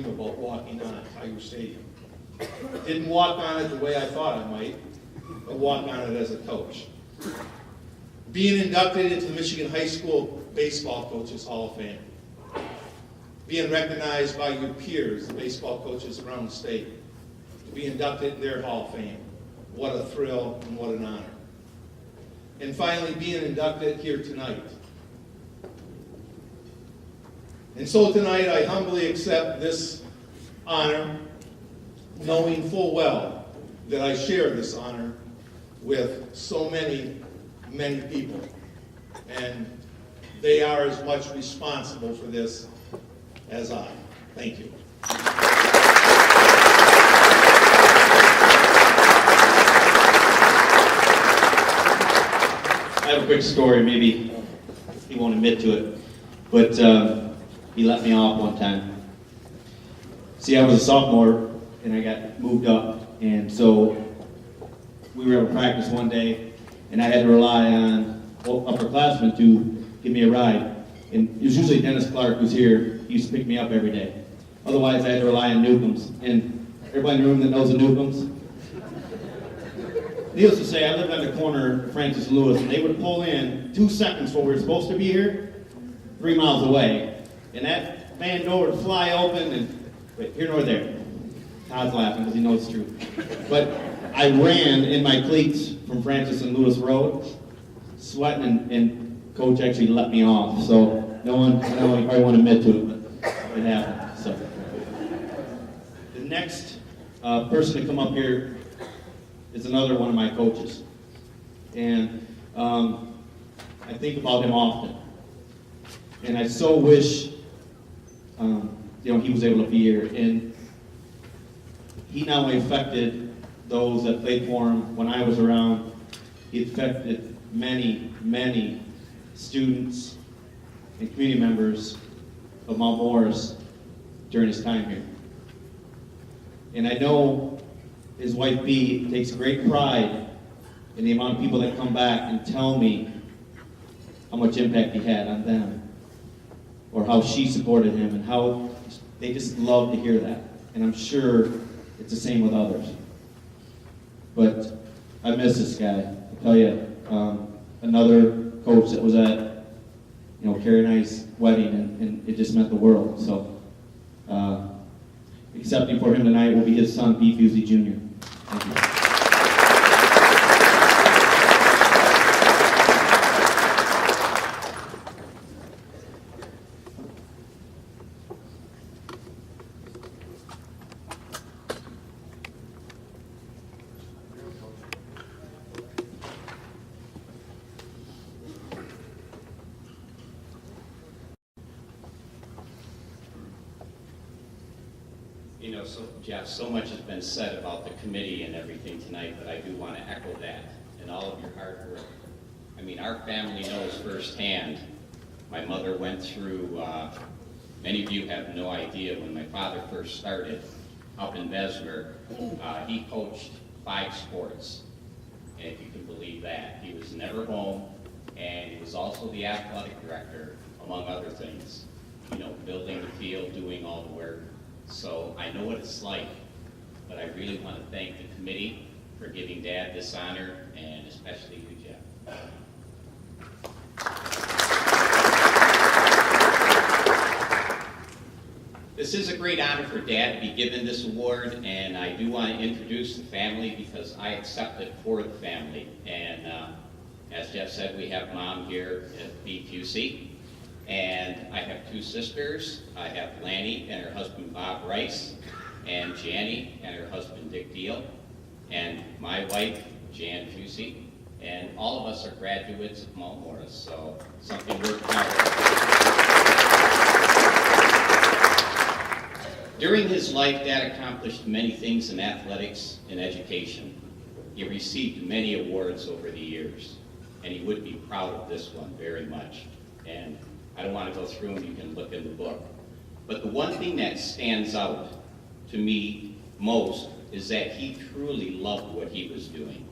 about walking on Tiger Stadium. Didn't walk on it the way I thought I might, but walk on it as a coach. Being inducted into the Michigan High School Baseball Coaches Hall of Fame. Being recognized by your peers, the baseball coaches around the state, to be inducted in their Hall of Fame. What a thrill and what an honor. And finally, being inducted here tonight. And so tonight, I humbly accept this honor, knowing full well that I share this honor with so many people. And they are as much responsible for this as I. Thank you. I have a quick story. Maybe he won't admit to it, but he let me off one time. See, I was a sophomore, and I got moved up, and so we were able to practice one day, and I had to rely on upperclassmen to give me a ride. And it was usually Dennis Clark, who's here. He used to pick me up every day. Otherwise, I had to rely on Newcombs. And everybody in the room that knows the Newcombs? Needless to say, I lived on the corner of Francis and Lewis, and they would pull in 2 seconds before we were supposed to be here, 3 miles away. And that van door would fly open, and wait, here nor there. Todd's laughing because he knows it's true. But I ran in my cleats from Francis and Lewis Road, sweating, and Coach actually let me off. So I don't probably want to admit to it, but it happened. So the next person to come up here is another one of my coaches, and I think about him often. And I so wish, he was able to be here. And he not only affected those that played for him when I was around, he affected many students and community members of Mount Morris during his time here. And I know his wife Bea takes great pride in the amount of people that come back and tell me how much impact he had on them, or how she supported him, and how they just love to hear that. And I'm sure it's the same with others. But I miss this guy. I tell you, another coach that was at Carrie and I's wedding, and it just meant the world. So accepting for him tonight will be his son, Pete Fusey Jr. Thank you. Jeff, so much has been said about the committee and everything tonight, but I do want to echo that and all of your hard work. I mean, our family knows firsthand. My mother went through, many of you have no idea, when my father first started up in Bessemer, he coached 5 sports. And if you can believe that, he was never home, and he was also the athletic director, among other things. Building the field, doing all the work. So I know what it's like, but I really want to thank the committee for giving Dad this honor, and especially you, Jeff. This is a great honor for Dad to be given this award, and I do want to introduce the family because I accept it for the family. And as Jeff said, we have Mom here at Bea Fusey. And I have 2 sisters. I have Lanny and her husband Bob Rice, and Janny and her husband Dick Deal, and my wife Jan Fusey. And all of us are graduates of Mount Morris, so something we're proud of. During his life, Dad accomplished many things in athletics and education. He received many awards over the years, and he would be proud of this one very much. And I don't want to go through them, you can look in the book. But the one thing that stands out to me most is that he truly loved what he was doing.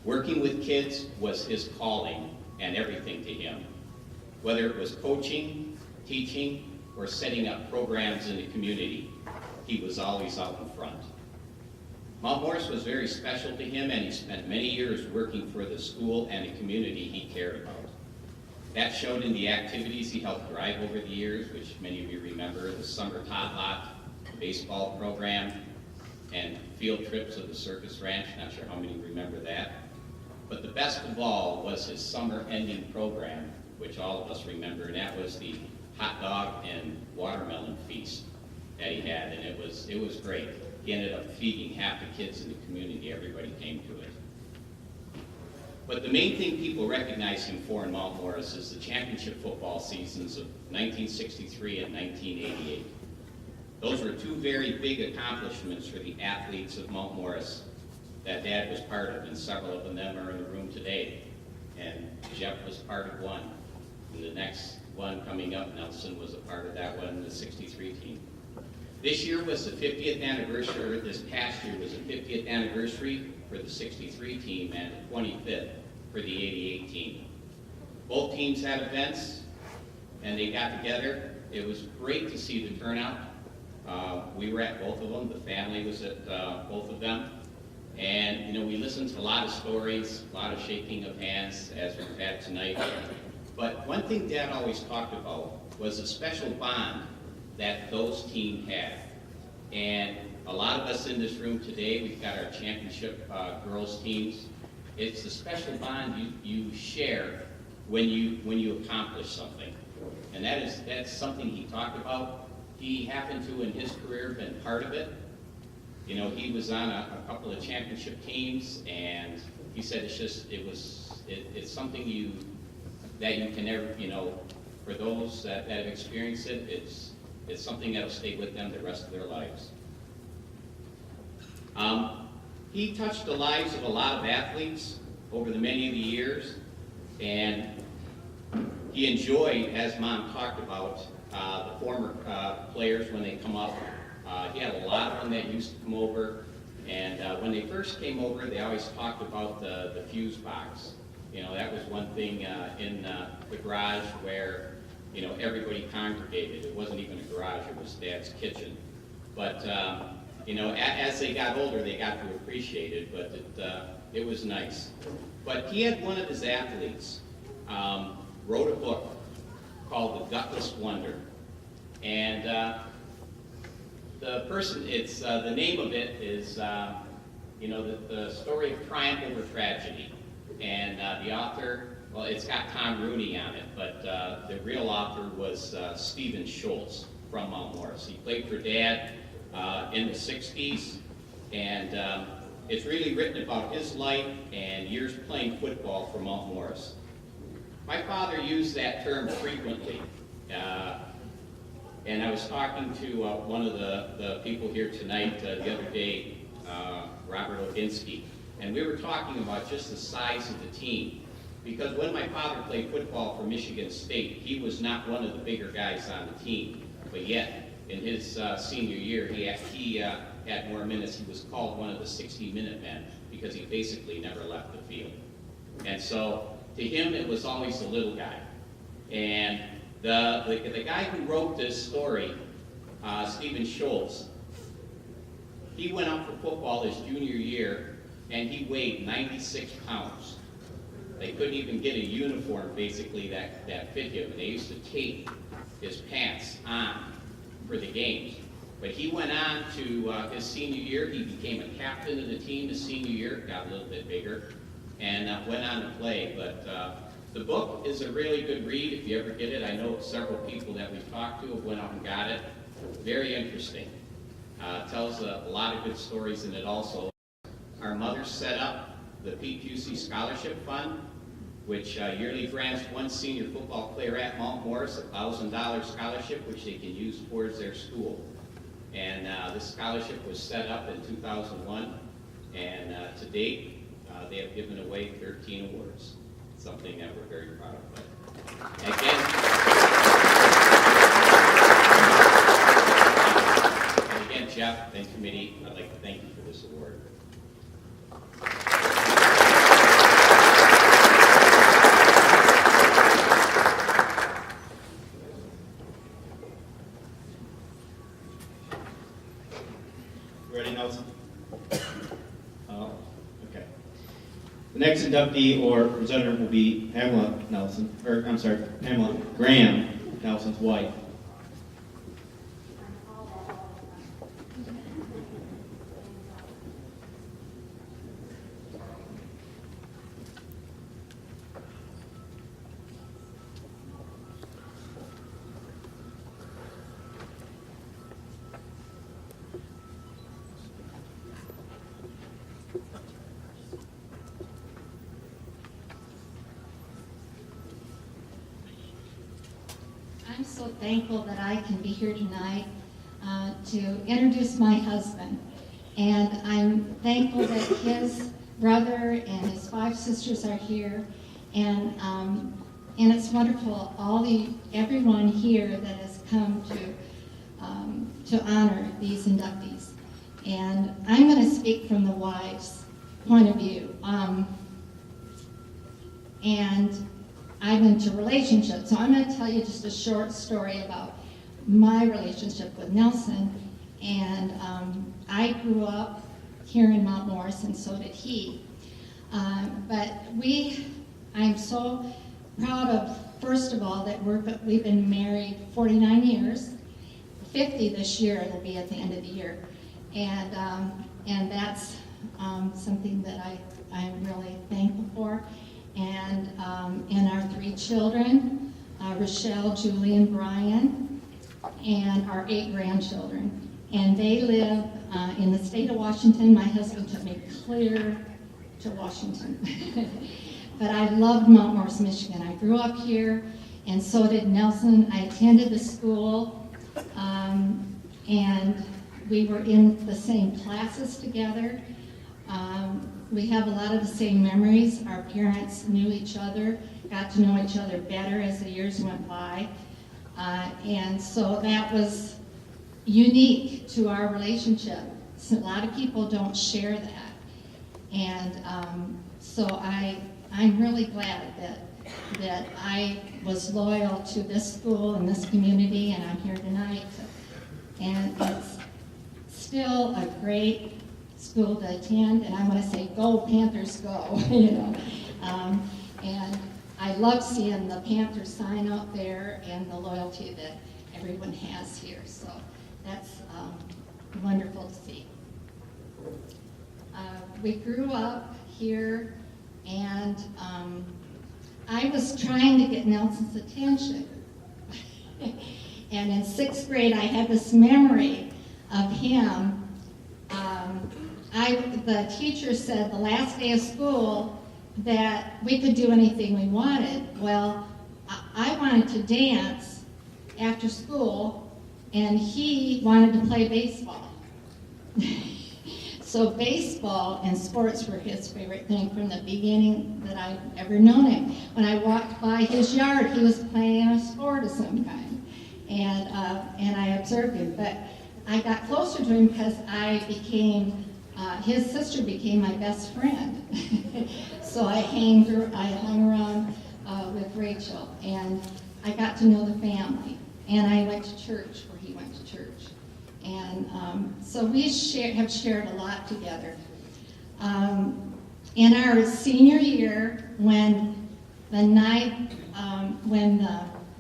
Working with kids was his calling and everything to him. Whether it was coaching, teaching, or or setting up programs in the community, he was always out in front. Mount Morris was very special to him, and he spent many years working for the school and the community he cared about. That showed in the activities he helped drive over the years, which many of you remember, the summer tot lot, baseball program, and field trips to the circus ranch. Not sure how many remember that. But the best of all was his summer ending program, which all of us remember, and that was the hot dog and watermelon feast that he had, and it was great. He ended up feeding half the kids in the community. Everybody came to it. But the main thing people recognize him for in Mount Morris is the championship football seasons of 1963 and 1988. Those were two very big accomplishments for the athletes of Mount Morris that Dad was part of, and several of them are in the room today. And Jeff was part of one. And the next one coming up, Nelson was a part of that one, the 63 team. This year was the 50th anniversary, or this past year was the 50th anniversary for the 63 team and the 25th for the 88 team. Both teams had events and they got together. It was great to see the turnout. We were at both of them. The family was at both of them. And, you know, we listened to a lot of stories, a lot of shaking of hands as we've had tonight. But one thing Dad always talked about was a special bond that those teams had. And a lot of us in this room today, we've got our championship girls teams. It's a special bond you share when you accomplish something. And that's something he talked about. He happened to, in his career, been part of it. You know, he was on a couple of championship teams, and he said it's something that you can never, you know, for those that have experienced it, it's something that'll stay with them the rest of their lives. He touched the lives of a lot of athletes over the many of the years, and he enjoyed, as Mom talked about, the former players when they come up. He had a lot of them that used to come over, and when they first came over, they always talked about the fuse box. You know, that was one thing in the garage where, you know, everybody congregated. It wasn't even a garage, it was Dad's kitchen. But, you know, as they got older, they got to appreciate it, but it was nice. But he had one of his athletes wrote a book called The Gutless Wonder. And the person, the name of it is, you know, the story of triumph over tragedy. And the author, well, it's got Tom Rooney on it, but the real author was Stephen Schultz from Mount Morris. He played for Dad in the 60s, and it's really written about his life and years playing football for Mount Morris. My father used that term frequently, and I was talking to one of the people here tonight the other day, Robert Oginski, and we were talking about just the size of the team. Because when my father played football for Michigan State, he was not one of the bigger guys on the team. But yet, in his senior year, he had more minutes. He was called one of the 60-minute men because he basically never left the field. And so, to him, it was always the little guy. And the guy who wrote this story, Stephen Schultz, he went up for football his junior year, and he weighed 96 pounds. They couldn't even get a uniform, basically, that fit him. And they used to tape his pants on for the games. But he went on to his senior year. He became a captain of the team his senior year, got a little bit bigger, and went on to play. But the book is a really good read if you ever get it. I know several people that we've talked to have went out and got it. Very interesting. Tells a lot of good stories in it also. Our mother set up the Pete Busey Scholarship Fund, which yearly grants one senior football player at Mount Morris a $1,000 scholarship, which they can use towards their school. And this scholarship was set up in 2001, and to date, they have given away 13 awards, something that we're very proud of. But again, Jeff and committee, I'd like to thank you for this award. You ready, Nelson? Oh, okay. The next inductee or presenter will be Pamela Graham, Nelson's wife. I'm so thankful that I can be here tonight to introduce my husband. And I'm thankful that his brother and his 5 sisters are here. And it's wonderful, everyone here that has come to honor these inductees. And I'm going to speak from the wife's point of view. And I'm into relationships, so I'm going to tell you just a short story about my relationship with Nelson. And I grew up here in Mount Morris, and so did he. But I'm so proud of, first of all, that we've been married 49 years, 50 this year. It'll be at the end of the year, and that's something that I'm really thankful for. And our 3 children, Rochelle, Julie, and Brian, and our 8 grandchildren. And they live in the state of Washington. My husband took me clear to Washington. But I loved Mount Morris, Michigan. I grew up here, and so did Nelson. I attended the school, and we were in the same classes together. We have a lot of the same memories. Our parents knew each other, got to know each other better as the years went by. And so that was unique to our relationship. So a lot of people don't share that. And so I'm really glad that I was loyal to this school and this community, and I'm here tonight. And it's still a great school to attend, and I want to say, go Panthers, go, you know. And I love seeing the Panthers sign up there and the loyalty that everyone has here. So that's wonderful to see. We grew up here, and I was trying to get Nelson's attention. And in 6th grade, I had this memory of him. The teacher said the last day of school that we could do anything we wanted. Well, I wanted to dance after school, and he wanted to play baseball. So baseball and sports were his favorite thing from the beginning that I've ever known him. When I walked by his yard, he was playing a sport of some kind, and I observed him. But I got closer to him because his sister became my best friend. So I hung around with Rachel, and I got to know the family. And I went to church where he went to church. And so we have shared a lot together. In our senior year, when the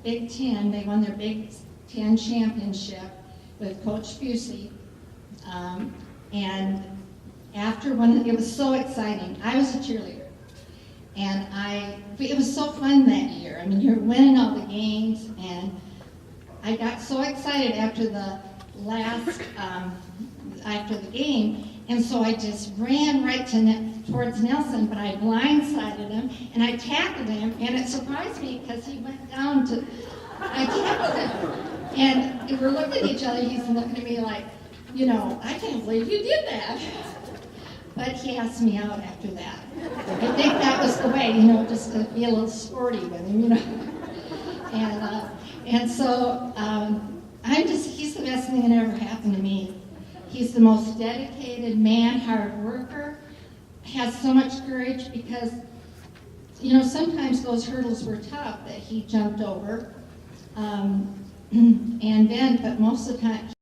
Big Ten, they won their Big Ten championship with Coach Busey, and after it was so exciting. I was a cheerleader, and it was so fun that year. I mean, you're winning all the games, and I got so excited after the game, and so I just ran right towards Nelson, but I blindsided him, and I tackled him, and it surprised me because he went down I tackled him, and we're looking at each other. He's looking at me like, I can't believe you did that. But he asked me out after that. I think that was the way, just to be a little sporty with him, And so he's the best thing that ever happened to me. He's the most dedicated man, hard worker, has so much courage because, sometimes those hurdles were tough that he jumped over. But most of the time,